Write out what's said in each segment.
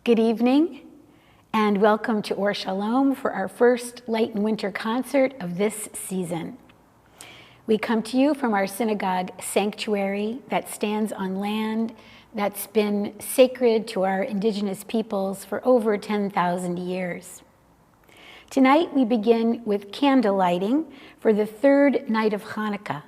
Good evening, and welcome to Or Shalom for our first Light and Winter concert of this season. We come to you from our synagogue sanctuary that stands on land that's been sacred to our indigenous peoples for over 10,000 years. Tonight we begin with candle lighting for the third night of Hanukkah.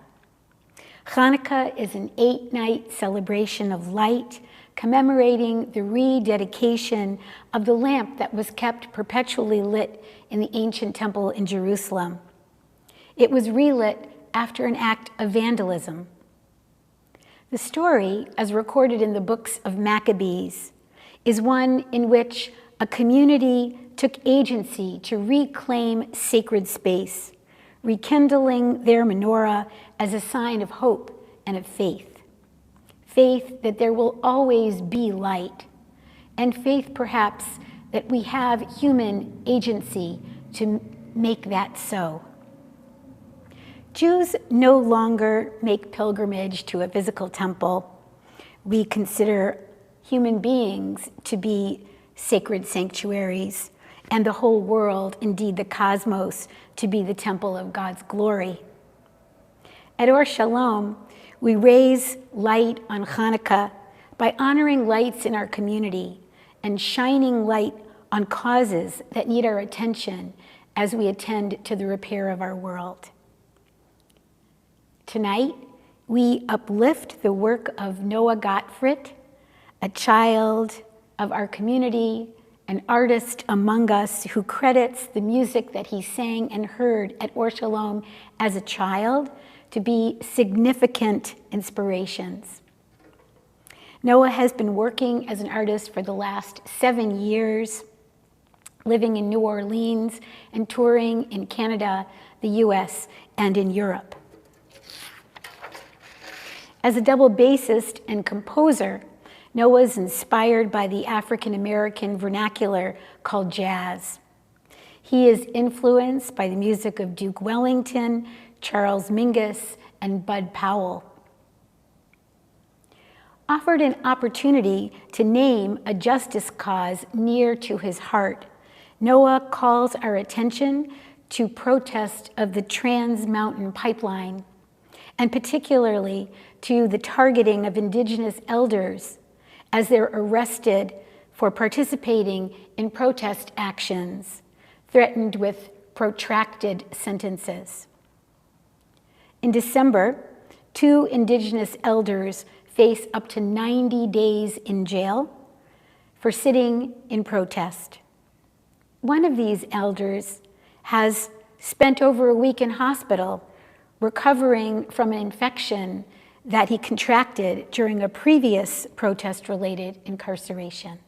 Hanukkah is an 8-night celebration of light, commemorating the rededication of the lamp that was kept perpetually lit in the ancient temple in Jerusalem. It was relit after an act of vandalism. The story, as recorded in the books of Maccabees, is one in which a community took agency to reclaim sacred space, rekindling their menorah as a sign of hope and of faith. Faith that there will always be light, and faith perhaps that we have human agency to make that so. Jews no longer make pilgrimage to a physical temple. We consider human beings to be sacred sanctuaries, and the whole world, indeed the cosmos, to be the temple of God's glory. At Or Shalom, we raise light on Hanukkah by honoring lights in our community and shining light on causes that need our attention as we attend to the repair of our world. Tonight, we uplift the work of Noah Gotfrit, a child of our community, an artist among us who credits the music that he sang and heard at Or Shalom as a child to be significant inspirations. Noah has been working as an artist for the last 7 years, living in New Orleans and touring in Canada, the US, and in Europe. As a double bassist and composer, Noah is inspired by the African-American vernacular called jazz. He is influenced by the music of Duke Wellington, Charles Mingus, and Bud Powell. Offered an opportunity to name a justice cause near to his heart, Noah calls our attention to protest of the Trans Mountain Pipeline, and particularly to the targeting of indigenous elders as they're arrested for participating in protest actions, threatened with protracted sentences. In December, 2 indigenous elders face up to 90 days in jail for sitting in protest. One of these elders has spent over a week in hospital recovering from an infection that he contracted during a previous protest-related incarceration.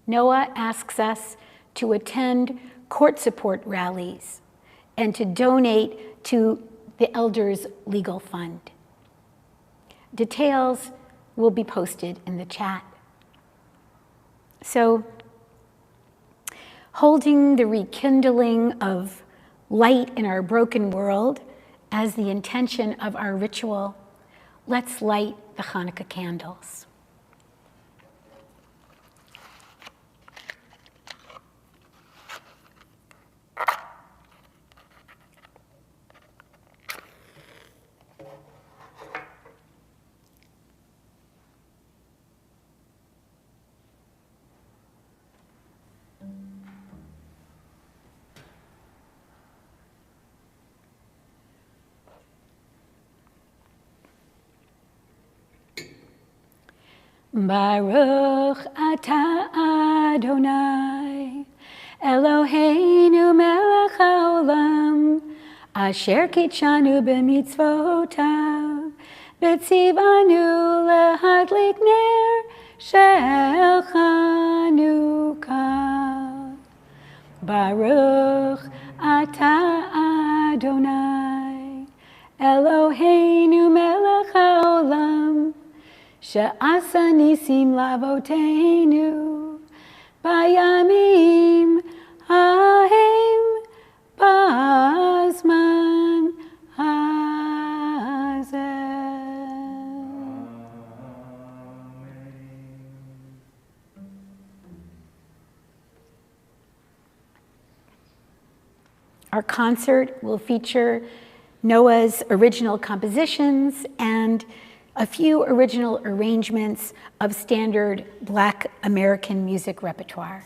Noah asks us to attend court support rallies and to donate to the elders' legal fund. Details will be posted in the chat. So, holding the rekindling of light in our broken world as the intention of our ritual, let's light the Hanukkah candles. Baruch atah Adonai, Eloheinu melech haolam, asher kitshanu b'mitzvotav, v'tzivanu lehadlik ner shel Hanukah. Baruch atah Adonai, Eloheinu melech haolam, she'asa nisim lavoteinu bayamim hahem bazman hazeh. Our concert will feature Noah's original compositions and a few original arrangements of standard Black American music repertoire.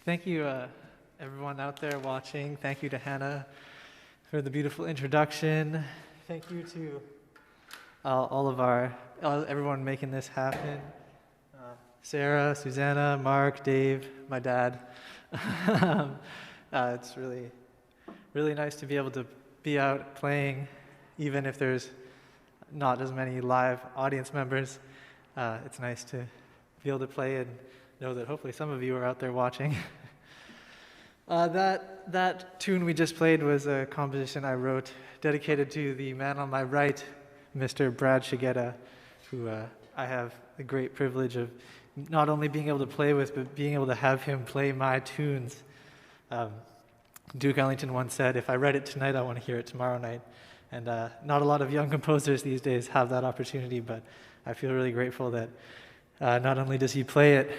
Thank you, everyone out there watching. Thank you to Hannah for the beautiful introduction. Thank you to everyone making this happen. Sarah, Susanna, Mark, Dave, my dad. It's really, really nice to be able to be out playing, even if there's not as many live audience members. It's nice to be able to play and know that hopefully some of you are out there watching. That tune we just played was a composition I wrote dedicated to the man on my right, Mr. Brad Shigeta, who I have the great privilege of not only being able to play with, but being able to have him play my tunes. Duke Ellington once said, if I write it tonight, I want to hear it tomorrow night. And not a lot of young composers these days have that opportunity, but I feel really grateful that not only does he play it,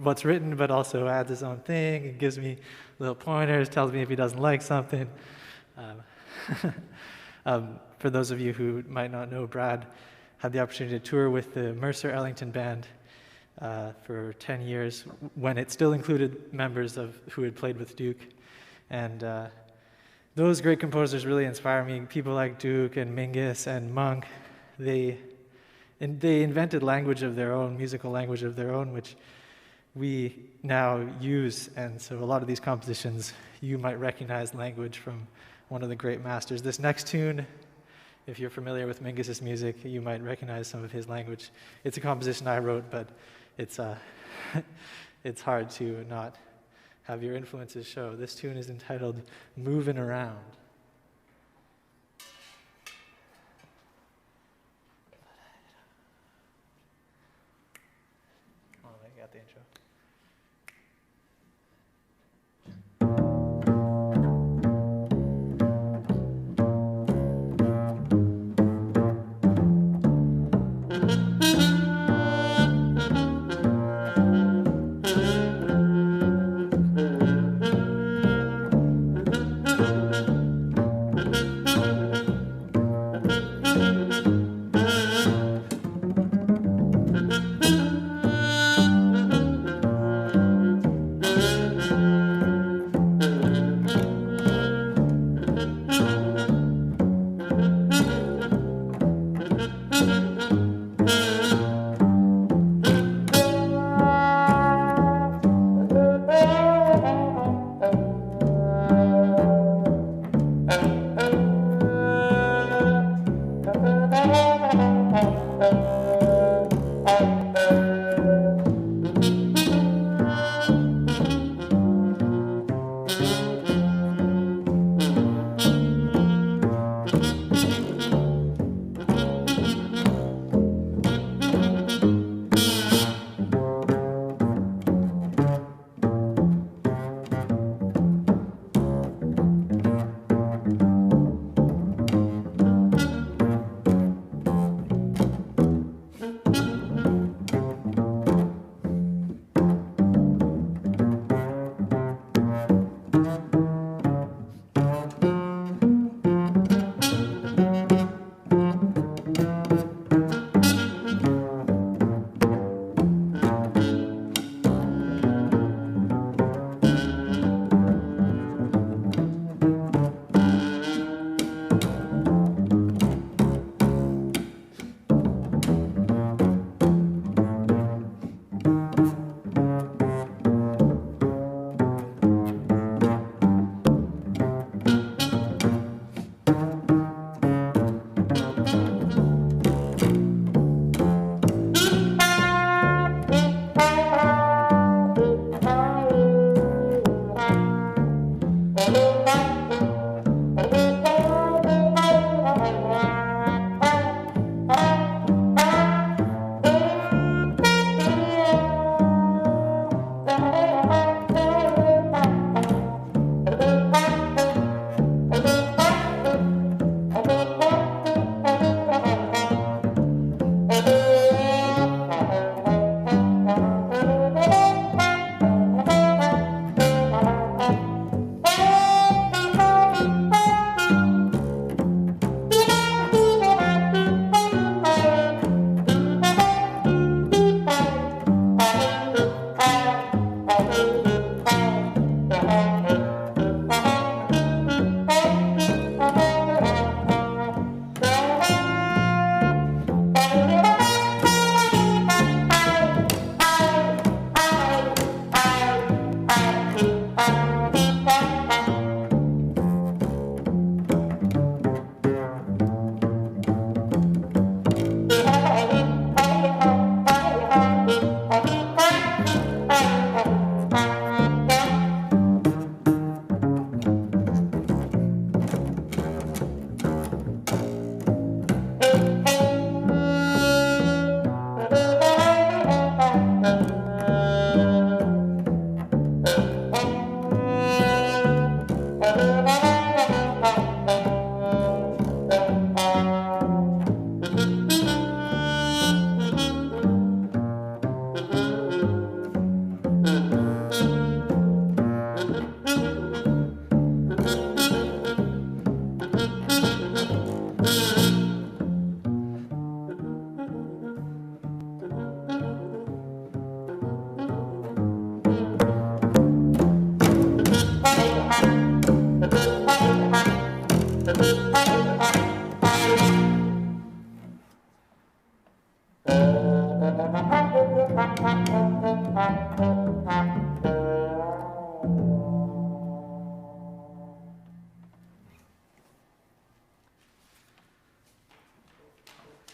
what's written, but also adds his own thing and gives me little pointers, tells me if he doesn't like something. For those of you who might not know, Brad had the opportunity to tour with the Mercer Ellington Band for 10 years, when it still included members who had played with Duke. And those great composers really inspire me. People like Duke and Mingus and Monk, they invented language of their own, musical language of their own, which we now use. And so a lot of these compositions, you might recognize language from one of the great masters. This next tune, if you're familiar with Mingus's music, you might recognize some of his language. It's a composition I wrote, but it's it's hard to not have your influences show. This tune is entitled Movin' Around. Oh, I got the intro.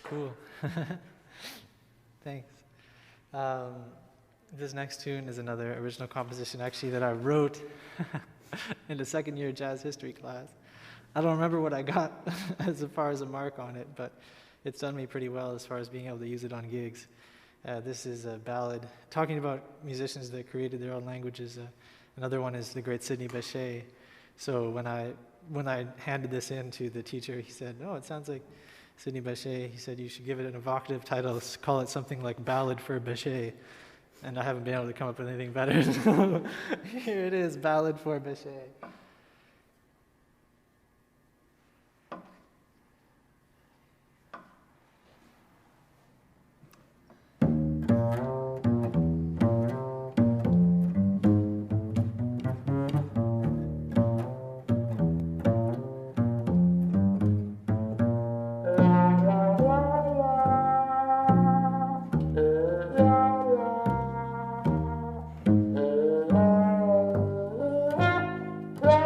Cool. Thanks. This next tune is another original composition actually that I wrote in the second year jazz history class. I don't remember what I got as far as a mark on it, but it's done me pretty well as far as being able to use it on gigs. This is a ballad talking about musicians that created their own languages. Another one is the great Sidney Bechet. So when I handed this in to the teacher, he said, "Oh, it sounds like Sidney Bechet." He said, "You should give it an evocative title, call it something like Ballad for Bechet." And I haven't been able to come up with anything better. So here it is, Ballad for Bechet. Yeah.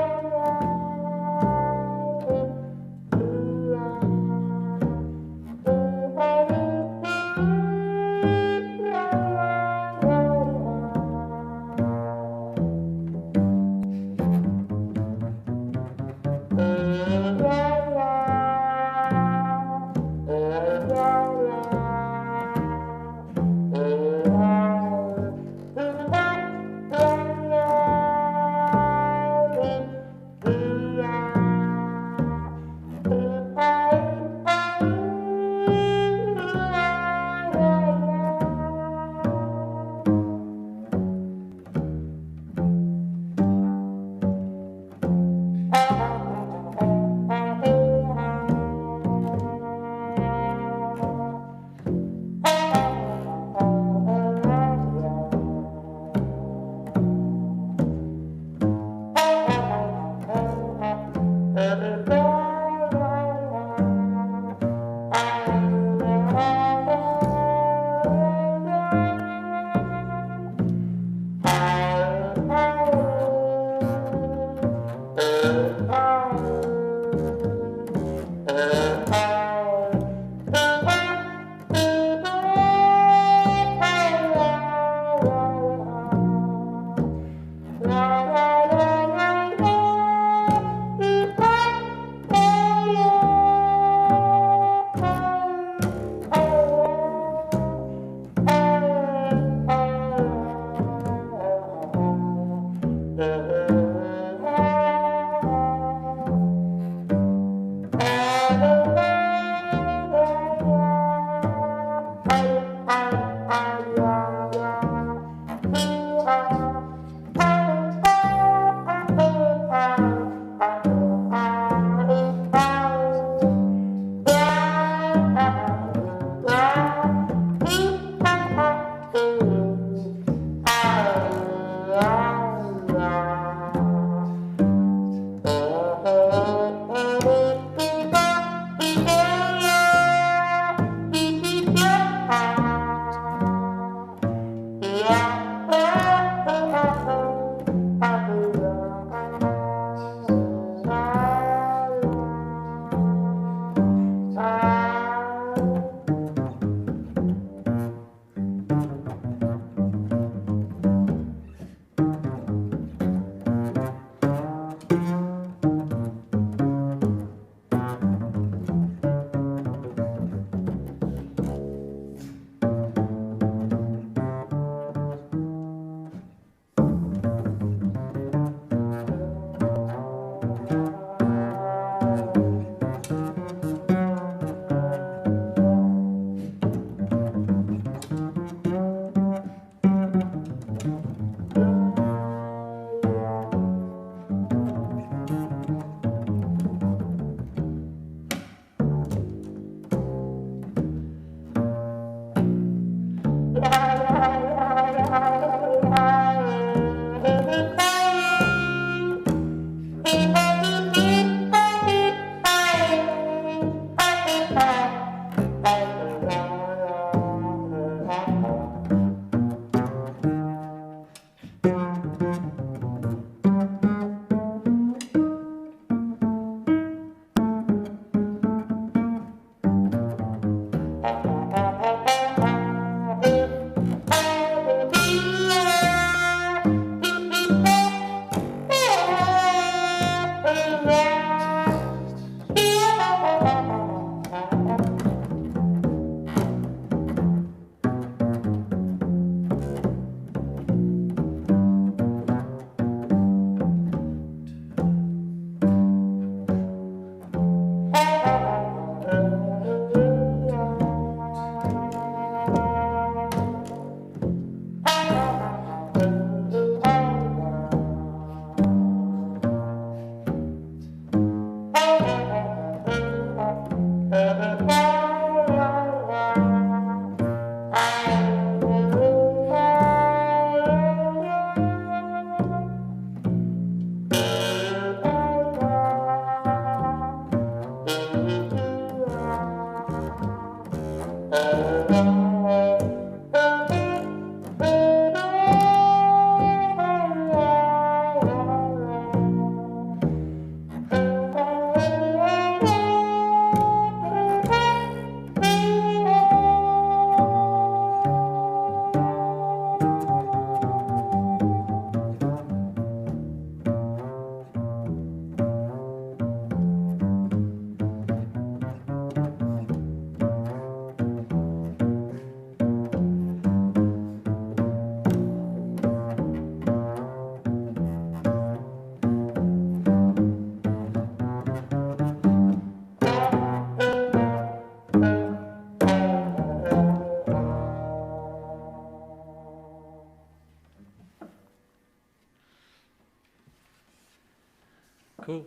Cool.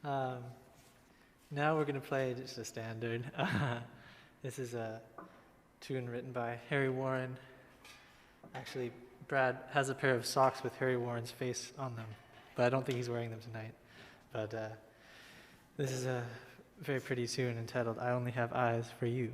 Now we're going to play just a standard. This is a tune written by Harry Warren. Actually, Brad has a pair of socks with Harry Warren's face on them, but I don't think he's wearing them tonight. But this is a very pretty tune entitled "I Only Have Eyes for You."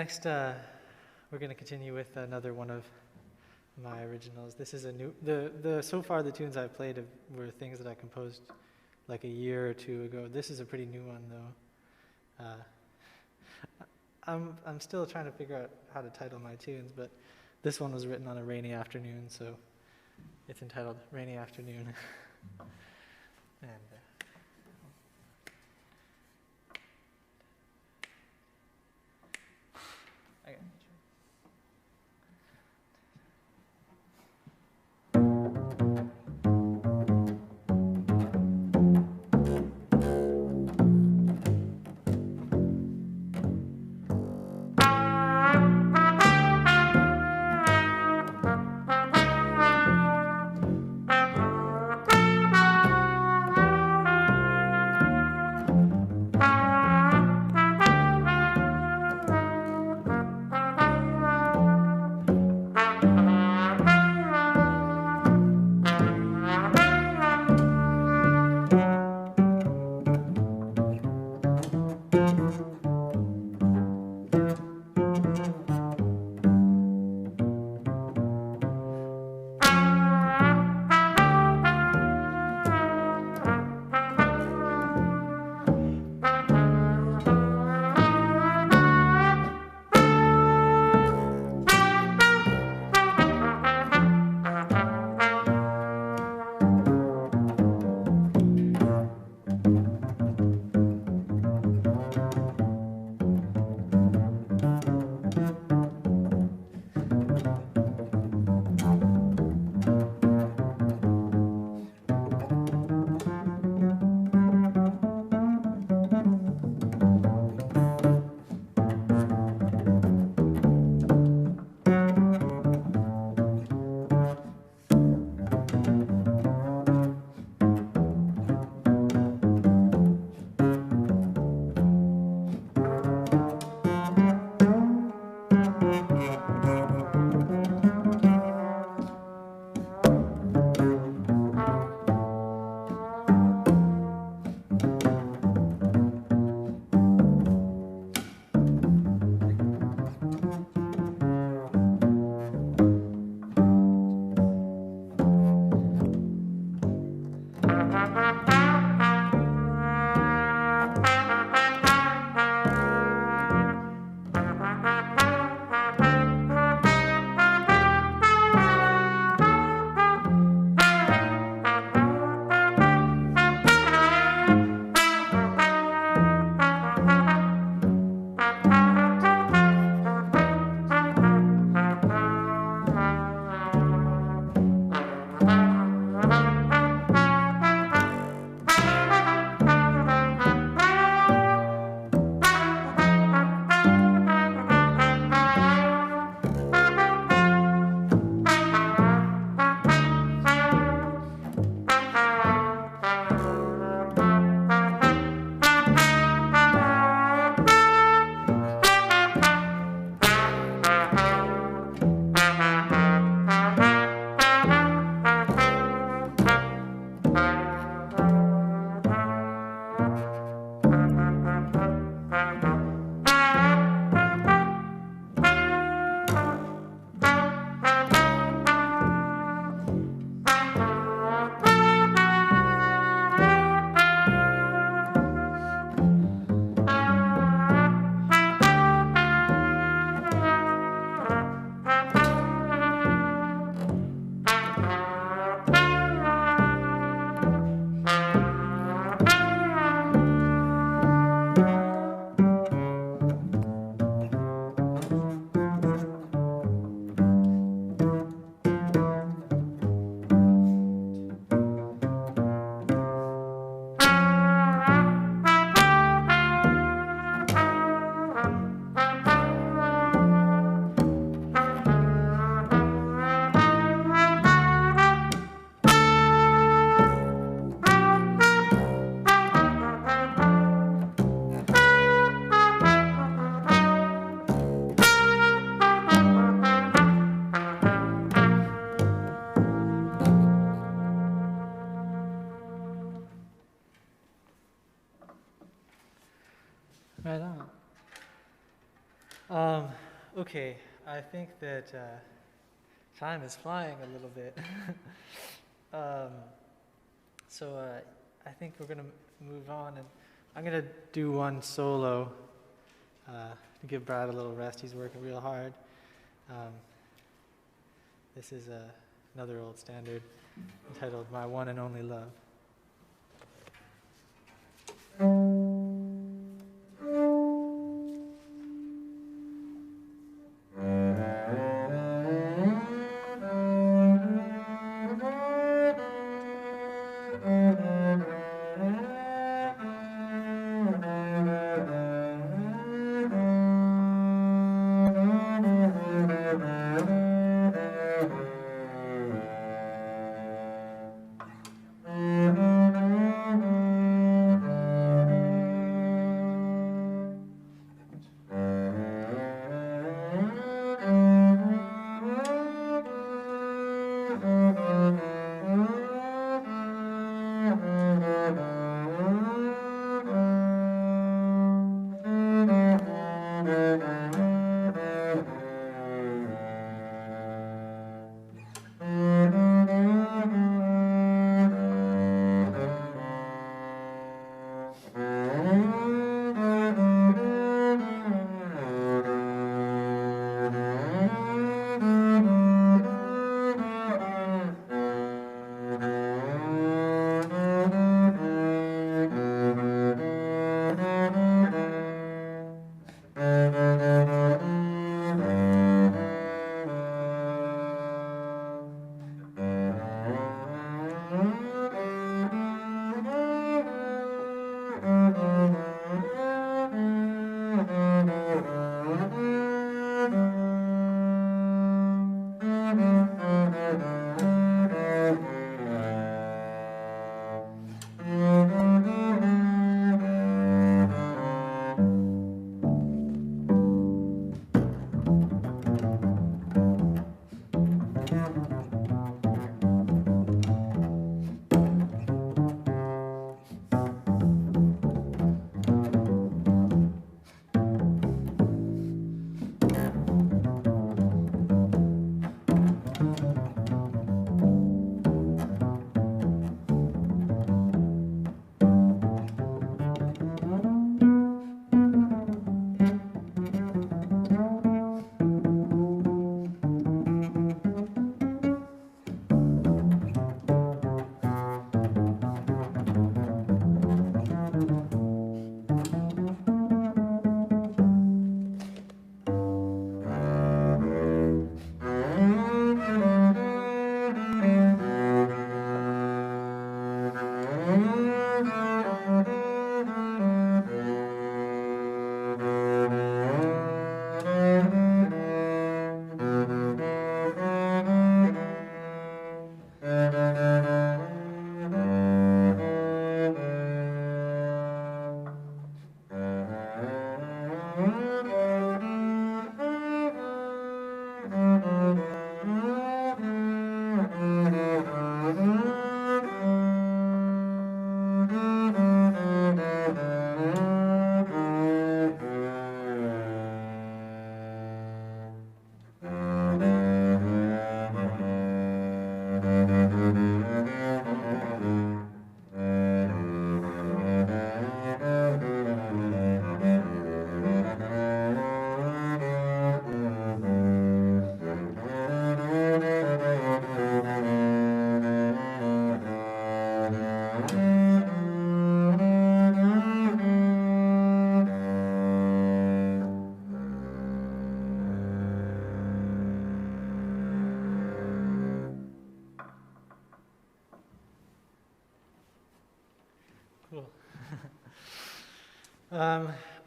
Next, we're going to continue with another one of my originals. This is a new, so far the tunes I've played were things that I composed like a year or two ago. This is a pretty new one though. I'm still trying to figure out how to title my tunes, but this one was written on a rainy afternoon, so it's entitled Rainy Afternoon. And okay. Okay, I think that time is flying a little bit. So I think we're going to move on, and I'm going to do one solo to give Brad a little rest. He's working real hard. This is another old standard entitled My One and Only Love.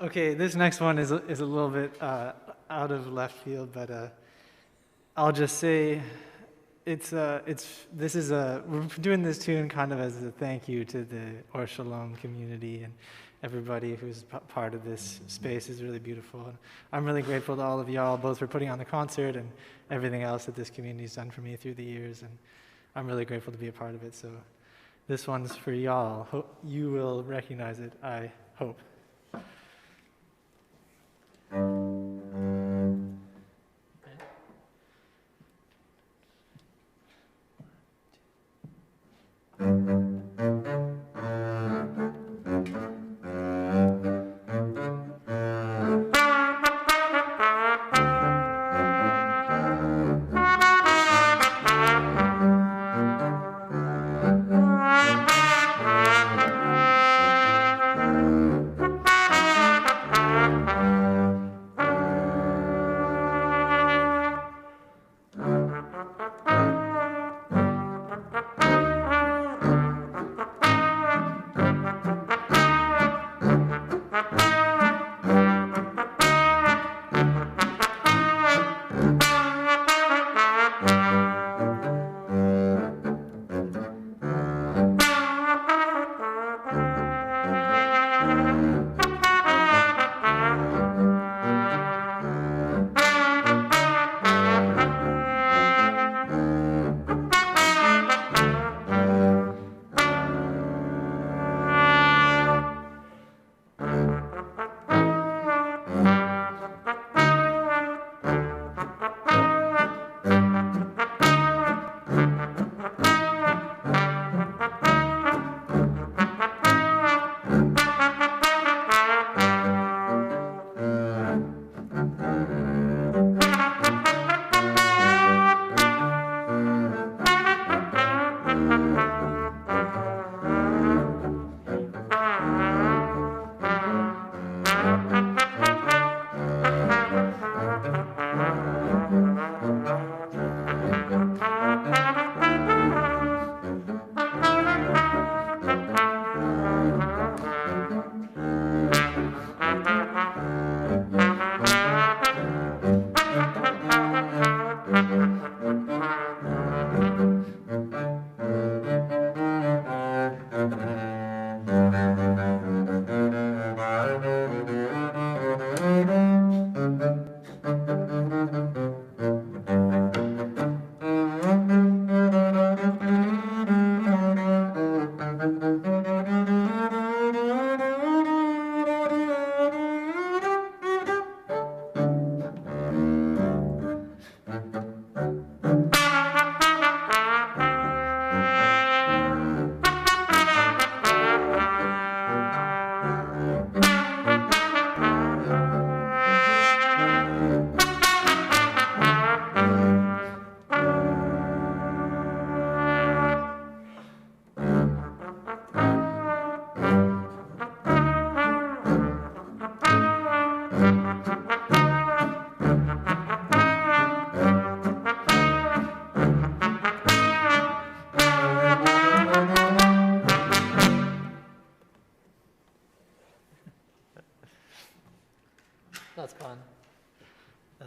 Okay, this next one is a little bit out of left field, but I'll just say we're doing this tune kind of as a thank you to the Or Shalom community, and everybody who's part of this space is really beautiful. And I'm really grateful to all of y'all, both for putting on the concert and everything else that this community's done for me through the years, and I'm really grateful to be a part of it. So this one's for y'all. You will recognize it, I hope.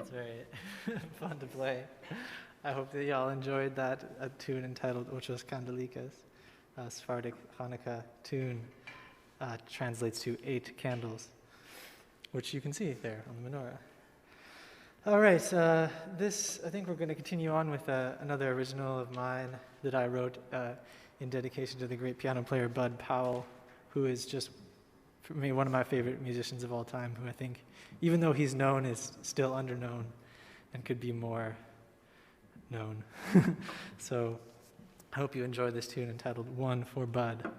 It's very fun to play. I hope that y'all enjoyed that a tune entitled Ochos Candelicas. Sephardic Hanukkah tune translates to 8 candles, which you can see there on the menorah. All right, I think we're going to continue on with another original of mine that I wrote in dedication to the great piano player Bud Powell, who is just, for me, one of my favorite musicians of all time, who I think, even though he's known, is still underknown and could be more known. So I hope you enjoy this tune entitled One for Bud.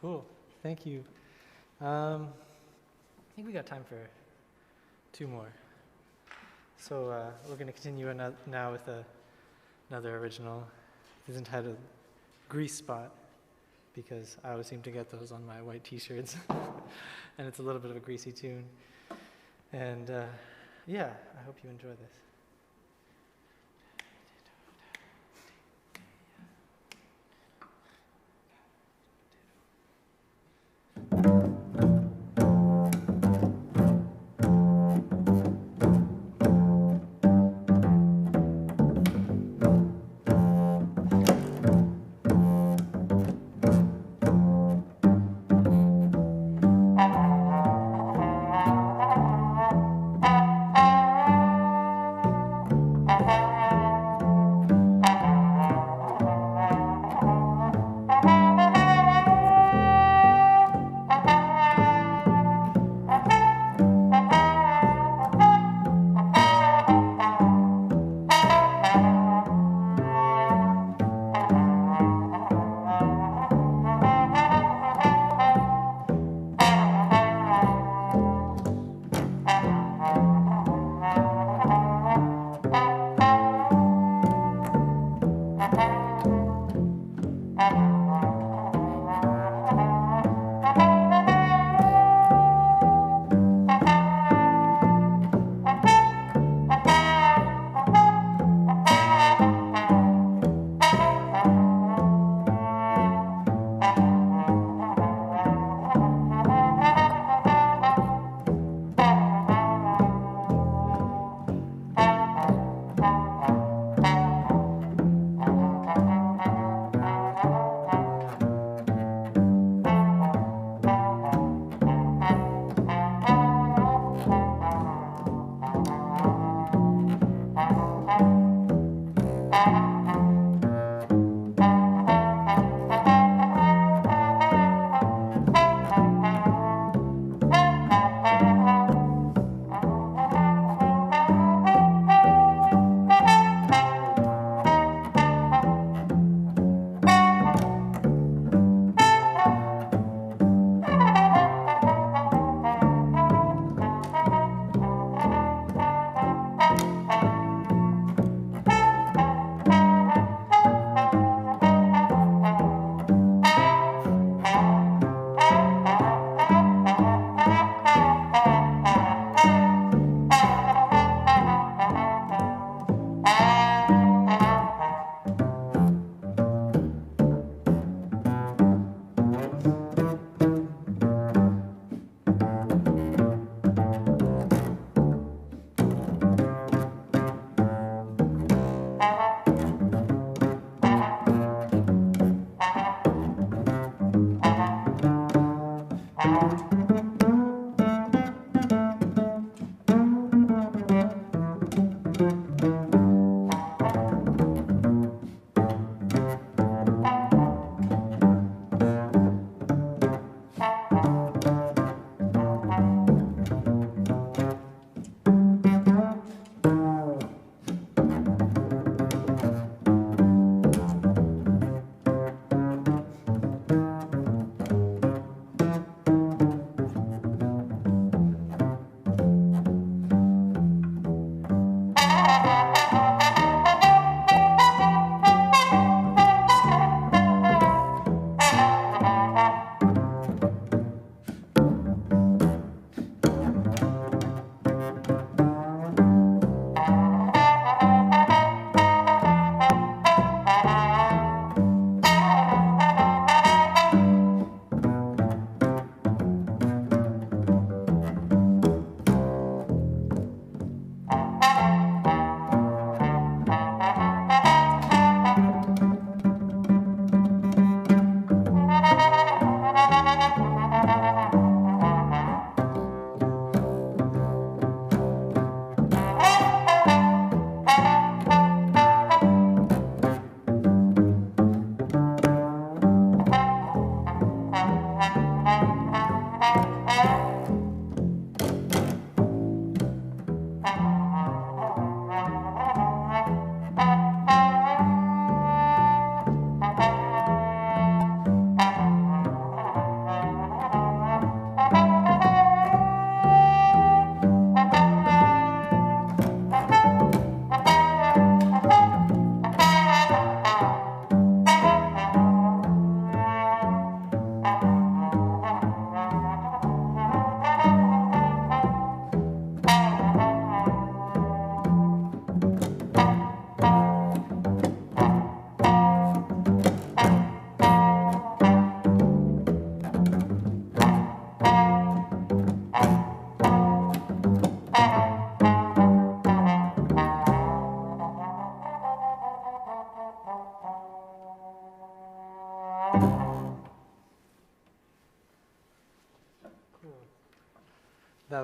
Cool, thank you. I think we got time for 2 more. So we're going to continue now with another original. It's entitled Grease Spot, because I always seem to get those on my white t-shirts. And it's a little bit of a greasy tune. And yeah, I hope you enjoy this.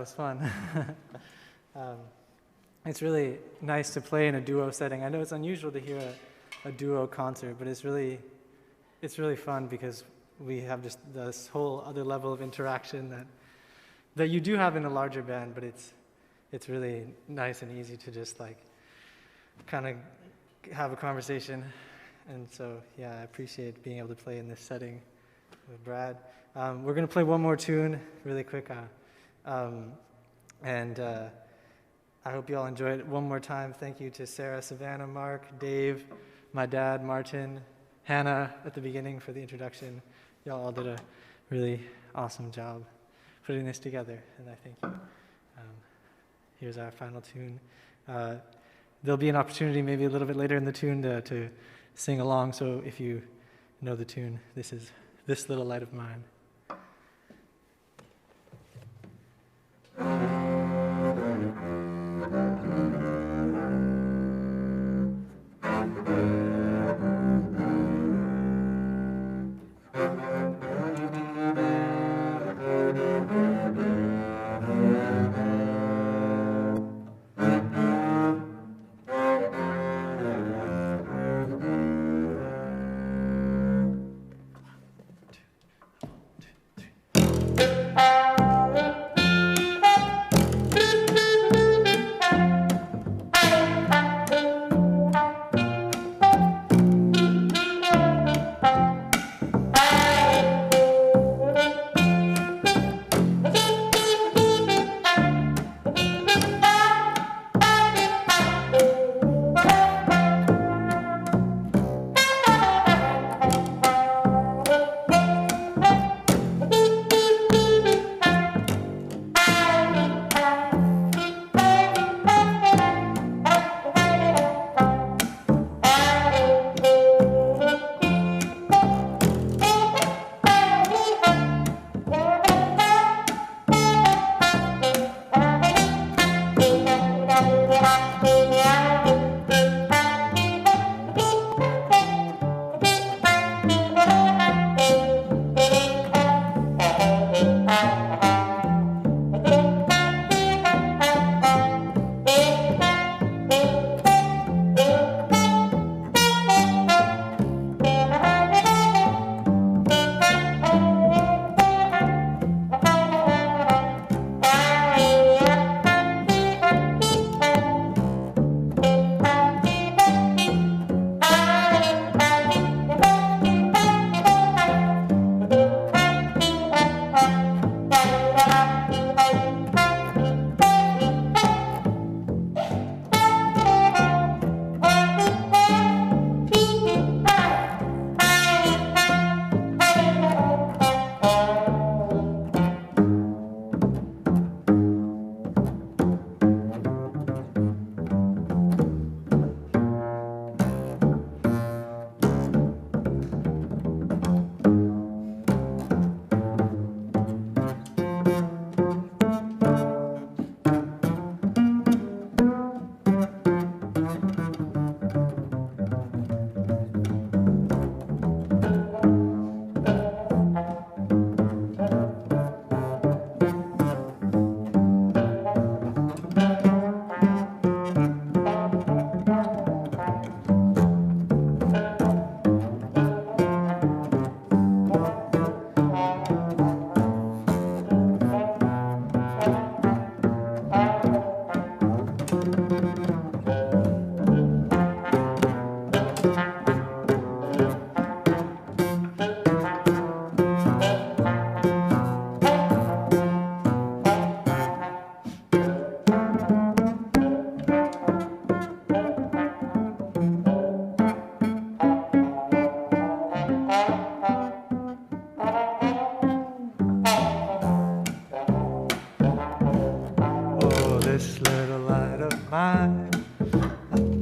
was fun. It's really nice to play in a duo setting. I know it's unusual to hear a duo concert, but it's really fun because we have just this whole other level of interaction that you do have in a larger band, but it's really nice and easy to just like kind of have a conversation. And so, yeah, I appreciate being able to play in this setting with Brad. We're going to play one more tune really quick. I hope you all enjoy it. One more time, thank you to Sarah, Savannah, Mark, Dave, my dad, Martin, Hannah at the beginning for the introduction. Y'all all did a really awesome job putting this together, and I thank you. Here's our final tune. There'll be an opportunity maybe a little bit later in the tune to sing along, so if you know the tune, this is This Little Light of Mine.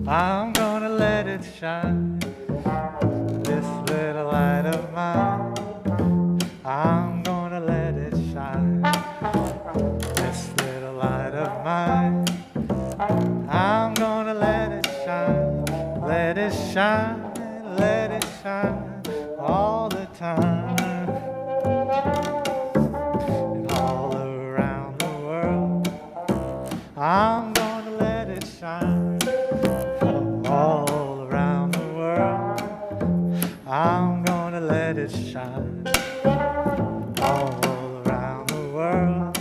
I'm gonna let it shine. This little light of mine, I'm gonna let it shine. This little light of mine, I'm gonna let it shine. Let it shine, let it shine all the time. And all around the world, I'm gonna let it shine all around the world. I'm gonna let it shine all around the world.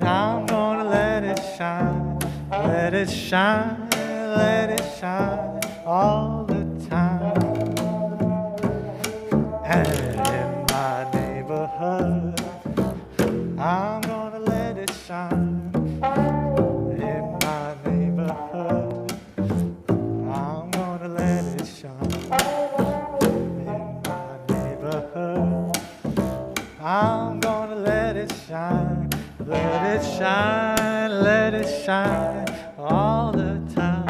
I'm gonna let it shine, let it shine, let it shine all the time. And in my neighborhood, I'm gonna let it shine. In my neighborhood, I'm gonna let it shine. In my neighborhood, I'm gonna let it shine. Let it shine all the time.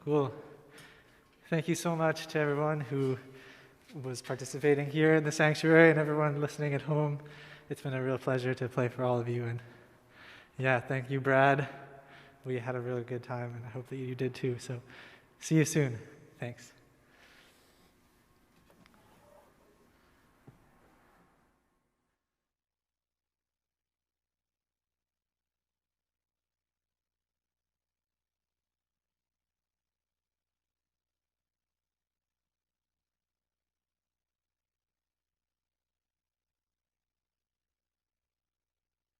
Cool. Thank you so much to everyone who was participating here in the sanctuary and everyone listening at home. It's been a real pleasure to play for all of you. And yeah, thank you, Brad. We had a really good time, and I hope that you did too. So see you soon. Thanks.